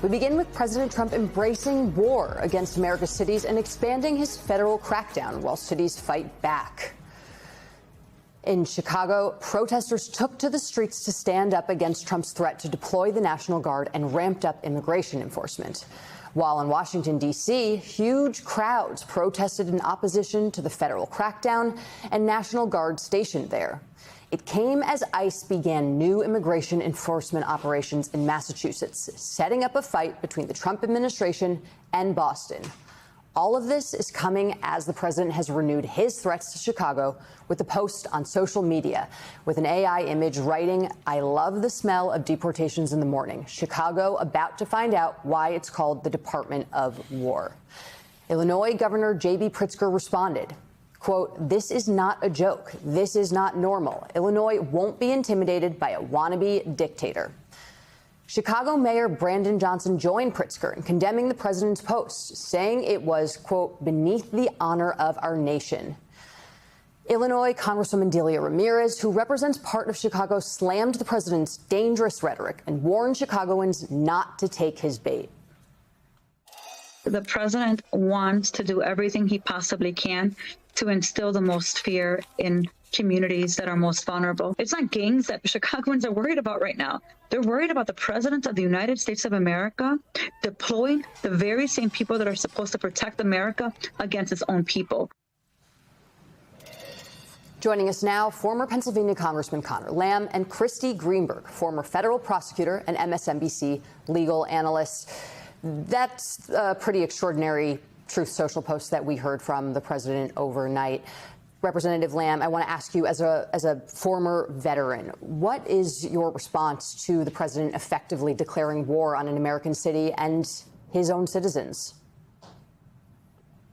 We begin with President Trump embracing war against America's cities and expanding his federal crackdown while cities fight back. In Chicago, protesters took to the streets to stand up against Trump's threat to deploy the National Guard and ramped up immigration enforcement. While in Washington, D.C., huge crowds protested in opposition to the federal crackdown and National Guard stationed there. It came as ICE began new immigration enforcement operations in Massachusetts, setting up a fight between the Trump administration and Boston. All of this is coming as the president has renewed his threats to Chicago with a post on social media with an AI image writing, "I love the smell of deportations in the morning. Chicago about to find out why it's called the Department of War." Illinois Governor J.B. Pritzker responded, quote, "This is not a joke. This is not normal. Illinois won't be intimidated by a wannabe dictator." Chicago Mayor Brandon Johnson joined Pritzker in condemning the president's post, saying it was, quote, "beneath the honor of our nation." Illinois Congresswoman Delia Ramirez, who represents part of Chicago, slammed the president's dangerous rhetoric and warned Chicagoans not to take his bait. The president wants to do everything he possibly can to instill the most fear in communities that are most vulnerable. It's not gangs that Chicagoans are worried about right now. They're worried about the president of the United States of America deploying the very same people that are supposed to protect America against its own people. Joining us now, former Pennsylvania Congressman Conor Lamb and Christy Greenberg, former federal prosecutor and MSNBC legal analyst. That's a pretty extraordinary Truth Social post that we heard from the president overnight. Representative Lamb, I want to ask you, as a former veteran, what is your response to the president effectively declaring war on an American city and his own citizens?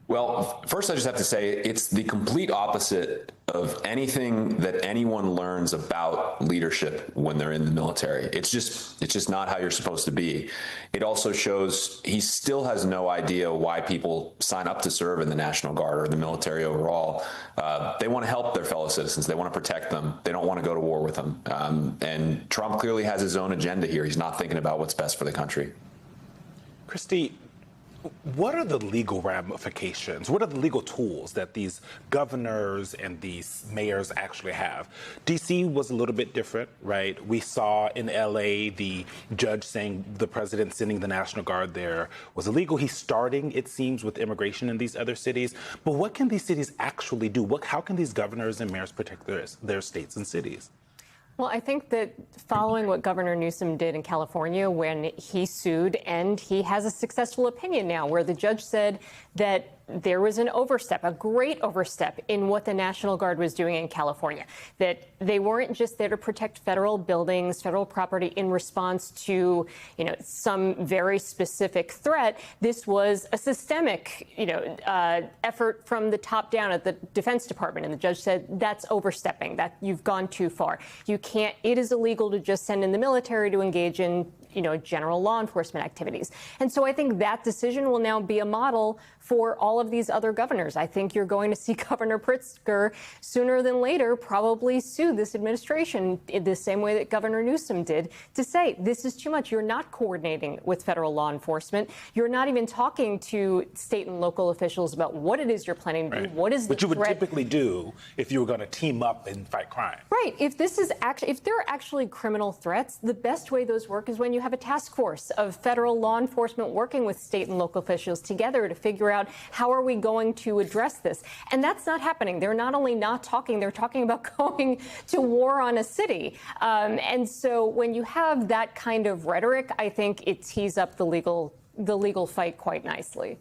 Well, first, I just have to say it's the complete opposite of anything that anyone learns about leadership when they're in the military. It's just not how you're supposed to be. It also shows he still has no idea why people sign up to serve in the National Guard or the military overall. They want to help their fellow citizens. They want to protect them. They don't want to go to war with them. And Trump clearly has his own agenda here. He's not thinking about what's best for the country. Christy, what are the legal ramifications? What are the legal tools that these governors and these mayors actually have? D.C. was a little bit different, right? We saw in L.A. the judge saying the president sending the National Guard there was illegal. He's starting, it seems, with immigration in these other cities. But what can these cities actually do? How can these governors and mayors protect their states and cities? Well, I think that following what Governor Newsom did in California when he sued, and he has a successful opinion now where the judge said that there was an overstep, a great overstep in what the National Guard was doing in California, that they weren't just there to protect federal buildings, federal property in response to, some very specific threat. This was a systemic, effort from the top down at the Defense Department. And the judge said, that's overstepping, that you've gone too far. It is illegal to just send in the military to engage in general law enforcement activities. And so I think that decision will now be a model for all of these other governors. I think you're going to see Governor Pritzker sooner than later probably sue this administration in the same way that Governor Newsom did to say, this is too much. You're not coordinating with federal law enforcement. You're not even talking to state and local officials about what it is you're planning to do. What is the threat? What you would typically do if you were going to team up and fight crime. Right. If there are actually criminal threats, the best way those work is when you have a task force of federal law enforcement working with state and local officials together to figure out how are we going to address this. And that's not happening. They're not only not talking, they're talking about going to war on a city. And so when you have that kind of rhetoric, I think it tees up the legal fight quite nicely.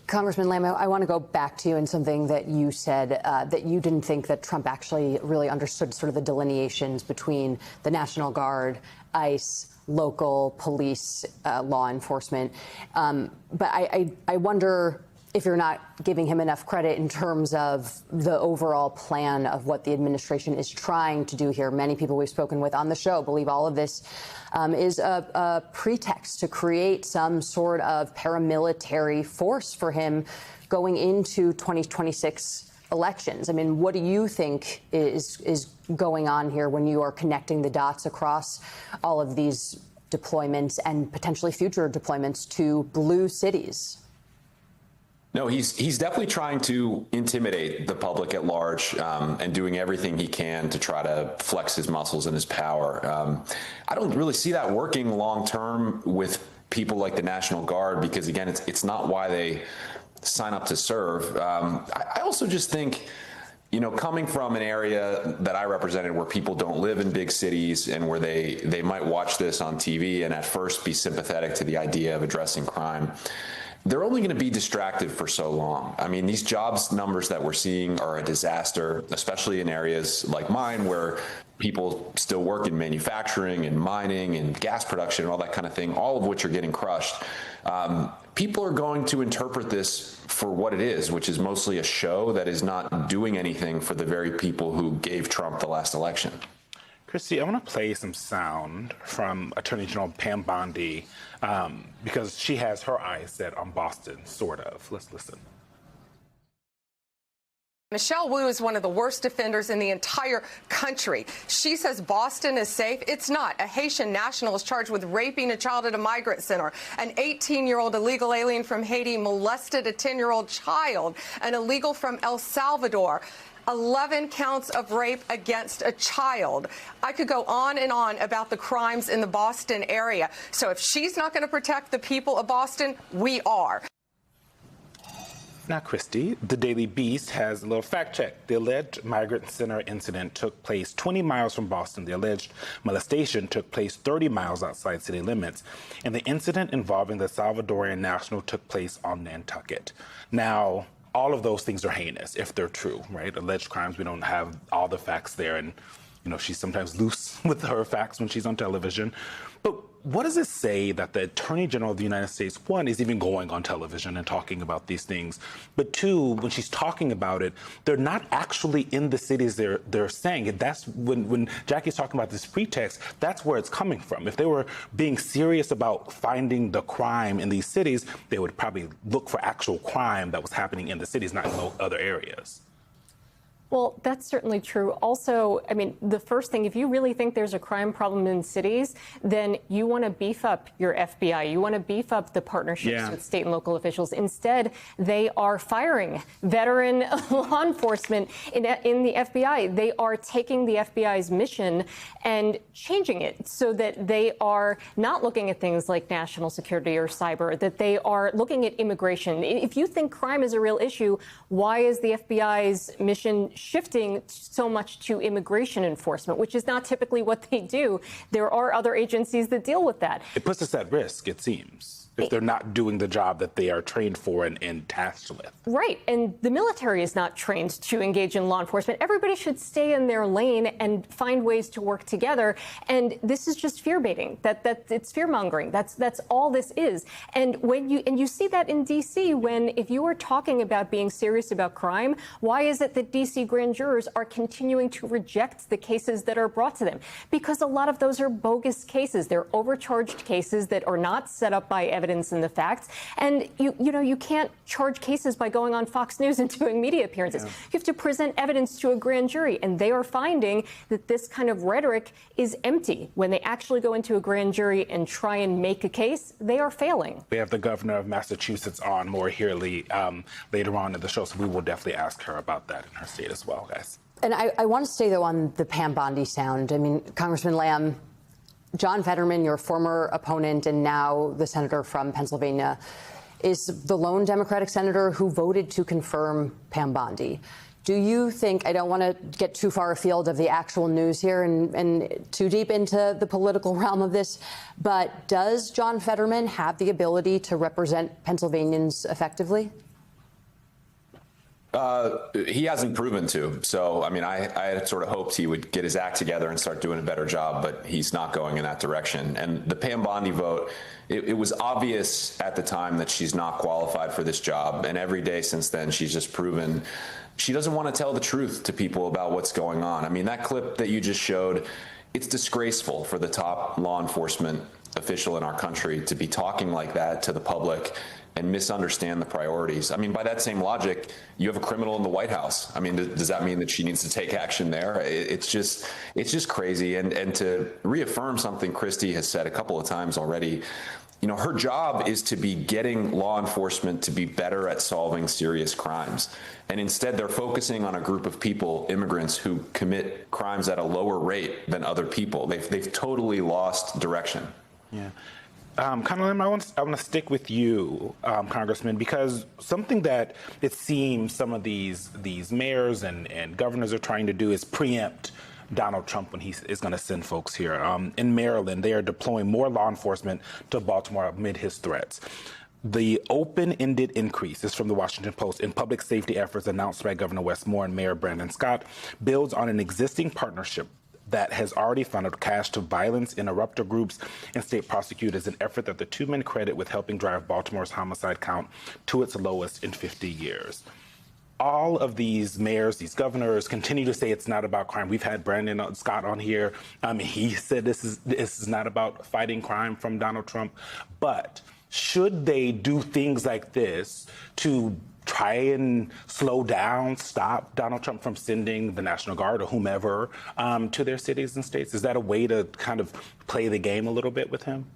Congressman Lamb, I want to go back to you in something that you said, that you didn't think that Trump actually really understood sort of the delineations between the National Guard, ICE, local police, law enforcement. But I wonder if you're not giving him enough credit in terms of the overall plan of what the administration is trying to do here. Many people we've spoken with on the show believe all of this is a pretext to create some sort of paramilitary force for him going into 2026 elections. I mean, what do you think is going on here when you are connecting the dots across all of these deployments and potentially future deployments to blue cities? No, he's definitely trying to intimidate the public at large and doing everything he can to try to flex his muscles and his power. I don't really see that working long term with people like the National Guard because, again, it's not why they sign up to serve. I also just think, you know, coming from an area that I represented where people don't live in big cities and where they might watch this on TV and at first be sympathetic to the idea of addressing crime, they're only going to be distracted for so long. I mean, these jobs numbers that we're seeing are a disaster, especially in areas like mine where people still work in manufacturing and mining and gas production and all that kind of thing, all of which are getting crushed. People are going to interpret this for what it is, which is mostly a show that is not doing anything for the very people who gave Trump the last election. Christy, I want to play some sound from Attorney General Pam Bondi because she has her eyes set on Boston, sort of. Let's listen. Michelle Wu is one of the worst offenders in the entire country. She says Boston is safe. It's not. A Haitian national is charged with raping a child at a migrant center. An 18-year-old illegal alien from Haiti molested a 10-year-old child. An illegal from El Salvador. 11 counts of rape against a child. I could go on and on about the crimes in the Boston area. So if she's not going to protect the people of Boston, we are. Now, Christy, the Daily Beast has a little fact check. The alleged migrant center incident took place 20 miles from Boston. The alleged molestation took place 30 miles outside city limits. And the incident involving the Salvadorian national took place on Nantucket. Now, all of those things are heinous if they're true, right? Alleged crimes, we don't have all the facts there. And, you know, she's sometimes loose with her facts when she's on television. But what does it say that the Attorney General of the United States, one, is even going on television and talking about these things? But two, when she's talking about it, they're not actually in the cities they're saying it. That's when Jackie's talking about this pretext, that's where it's coming from. If they were being serious about finding the crime in these cities, they would probably look for actual crime that was happening in the cities, not in other areas. Well, that's certainly true. Also, I mean, the first thing, if you really think there's a crime problem in cities, then you want to beef up your FBI. You want to beef up the partnerships with state and local officials. Instead, they are firing veteran law enforcement in the FBI. They are taking the FBI's mission and changing it so that they are not looking at things like national security or cyber, that they are looking at immigration. If you think crime is a real issue, why is the FBI's mission shifting so much to immigration enforcement, which is not typically what they do? There are other agencies that deal with that. It puts us at risk, it seems, if they're not doing the job that they are trained for and tasked with. Right. And the military is not trained to engage in law enforcement. Everybody should stay in their lane and find ways to work together. And this is just fear baiting. That it's fear mongering. That's all this is. And when you see that in D.C., if you are talking about being serious about crime, why is it that D.C. grand jurors are continuing to reject the cases that are brought to them? Because a lot of those are bogus cases. They're overcharged cases that are not set up by evidence and the facts. And you can't charge cases by going on Fox News and doing media appearances. You have to present evidence to a grand jury, and they are finding that this kind of rhetoric is empty. When they actually go into a grand jury and try and make a case, they are failing. We have the governor of Massachusetts on, Maura Healey, later on in the show, so we will definitely ask her about that in her state as well, guys. And I want to stay, though, on the Pam Bondi sound. I mean, Congressman Lamb, John Fetterman, your former opponent and now the senator from Pennsylvania, is the lone Democratic senator who voted to confirm Pam Bondi. Do you think, I don't want to get too far afield of the actual news here and too deep into the political realm of this, but does John Fetterman have the ability to represent Pennsylvanians effectively? He hasn't proven to. So, I mean, I had sort of hoped he would get his act together and start doing a better job, but he's not going in that direction. And the Pam Bondi vote, it was obvious at the time that she's not qualified for this job. And every day since then, she's just proven she doesn't want to tell the truth to people about what's going on. I mean, that clip that you just showed, it's disgraceful for the top law enforcement official in our country to be talking like that to the public and misunderstand the priorities. I mean, by that same logic, you have a criminal in the White House. I mean, does that mean that she needs to take action there? It's just crazy. And to reaffirm something Christie has said a couple of times already, you know, her job is to be getting law enforcement to be better at solving serious crimes. And instead, they're focusing on a group of people, immigrants, who commit crimes at a lower rate than other people. They've totally lost direction. Yeah. Conlon, I want to stick with you, Congressman, because something that it seems some of these mayors and governors are trying to do is preempt Donald Trump when he is going to send folks here. In Maryland, they are deploying more law enforcement to Baltimore amid his threats. The open-ended increase, this is from the Washington Post, in public safety efforts announced by Governor Wes Moore and Mayor Brandon Scott builds on an existing partnership that has already funneled cash to violence interrupter groups and state prosecutors, an effort that the two men credit with helping drive Baltimore's homicide count to its lowest in 50 years. All of these mayors, these governors continue to say it's not about crime. We've had Brandon Scott on here. He said this is not about fighting crime from Donald Trump. But should they do things like this to try and slow down, stop Donald Trump from sending the National Guard or whomever to their cities and states? Is that a way to kind of play the game a little bit with him?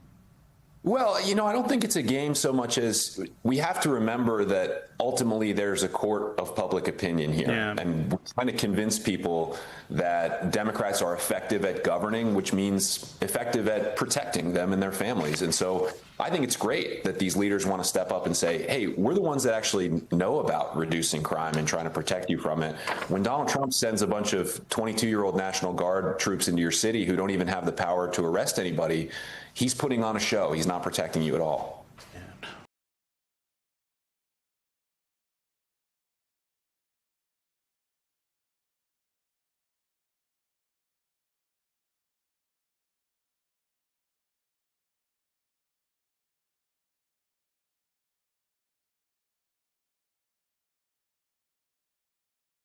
Well, you know, I don't think it's a game so much as we have to remember that ultimately there's a court of public opinion here. Yeah. And we're trying to convince people that Democrats are effective at governing, which means effective at protecting them and their families. And so I think it's great that these leaders want to step up and say, hey, we're the ones that actually know about reducing crime and trying to protect you from it. When Donald Trump sends a bunch of 22-year-old National Guard troops into your city who don't even have the power to arrest anybody, he's putting on a show. He's not protecting you at all.